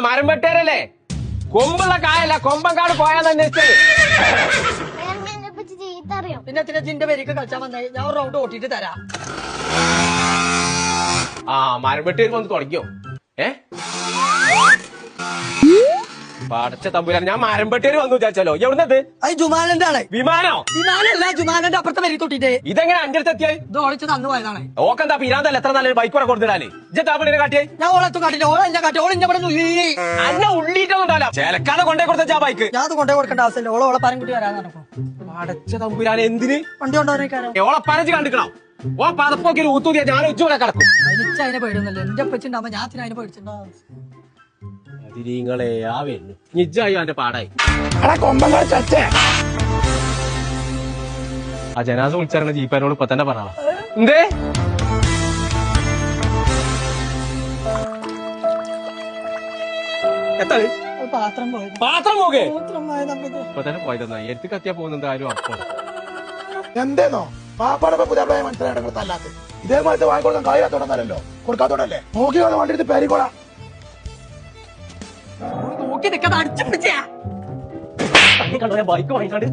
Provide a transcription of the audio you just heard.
മരം വെട്ടേരല്ലേ? കൊമ്പുള്ള കായല്ല, കൊമ്പങ്കാട് പോയാന്ന് അന്വേഷിച്ചത്. പിന്നെ ചിന്റെ പേരേക്ക് കളിച്ചാൽ വന്നായി ഞാൻ ഒരു റൗണ്ട് ഓട്ടിട്ട് തരാം. മരം വെട്ടേര് വന്ന് തുടങ്ങിയോ? പടച്ച തമ്പുരാൻ, ഞാൻ മരം വെട്ടേര് വന്നു വിചാരിച്ചാലോ. എവിടുന്നത്? അത് ജുമാനന്റെ ആളെ. വിമാനോ? വിമാനല്ല, ജുമാനന്റെ അപ്പുറത്തെ പേര് തൊട്ടിട്ട്. ഇതെങ്ങനെ അഞ്ച് എത്തിയായി? ഇത് ഓളിച്ചത് അന്ന് പോയതാണ്. ഓക്കെന്താ പിരാന്തല്ല, എത്ര നല്ലൊരു ബൈക്ക് കൂടെ കൊടുത്തിടാന്. ഇജ്ജാപ്പിളിനെ കാട്ടിയേ? ഞാൻ ഓളെത്തും കാട്ടില്ല, ഓളെ എന്നെ കാട്ടി, ഓളെ ഇന്നെ അന്നെ ഉള്ളിട്ടൊന്നുണ്ടാവില്ല. ചേലക്കാതെ കൊണ്ടേ കൊടുത്ത ബൈക്ക് ഞാൻ അത് കൊണ്ടേ കൊടുക്കേണ്ട ആവശ്യമില്ല. ഓളെ പരംകുട്ടി വരാന്ന് പറഞ്ഞപ്പോ പടച്ച തമ്പുരാൻ എന്തിന് വണ്ടി കൊണ്ടുവരേക്കാരോ? ഓളെ പരച്ച് കണ്ടിക്കണോ? ഓ പതപ്പൊക്കെ ഊത്തൂതിയാ ഞാൻ ഉച്ചൂടെ കിടക്കും. എനിക്ക് അതിനെ പേടിയൊന്നുമില്ല. എന്റെ പച്ചുണ്ടാവുമ്പോ ഞാൻ അതിനെ പേടിച്ചിട്ടുണ്ടാവും. നിങ്ങളെ ആ വരുന്നു നിജായി അവന്റെ പാടായി. ആ ജനാസ വിളിച്ചിറങ്ങുന്ന ജീപ്പാനോട് ഇപ്പൊ തന്നെ പറഞ്ഞ എന്തേ എത്ര പാത്രം പോയത്. പാത്രം പോകെ പാത്രം പോയത് ഇപ്പൊ തന്നെ പോയതെന്നാ എടുത്ത് കത്തിയാ പോകുന്നത് ആരും അപ്പം എന്തേന്നോ പാപ്പാടെ പുതിയ മനസ്സിലായിട്ട് ഇതേമാതിരി വാങ്ങിക്കൊടുക്കാൻ കായത്തോടന്നല്ലോ കൊടുക്കാത്തോടല്ലേ നോക്കി വണ്ടി എടുത്ത് പേരിക്കോളാം. നോക്കി നിൽക്കാതെ അടിച്ചു പിടിച്ചാ ബൈക്ക് വാങ്ങിക്കാണ്ട്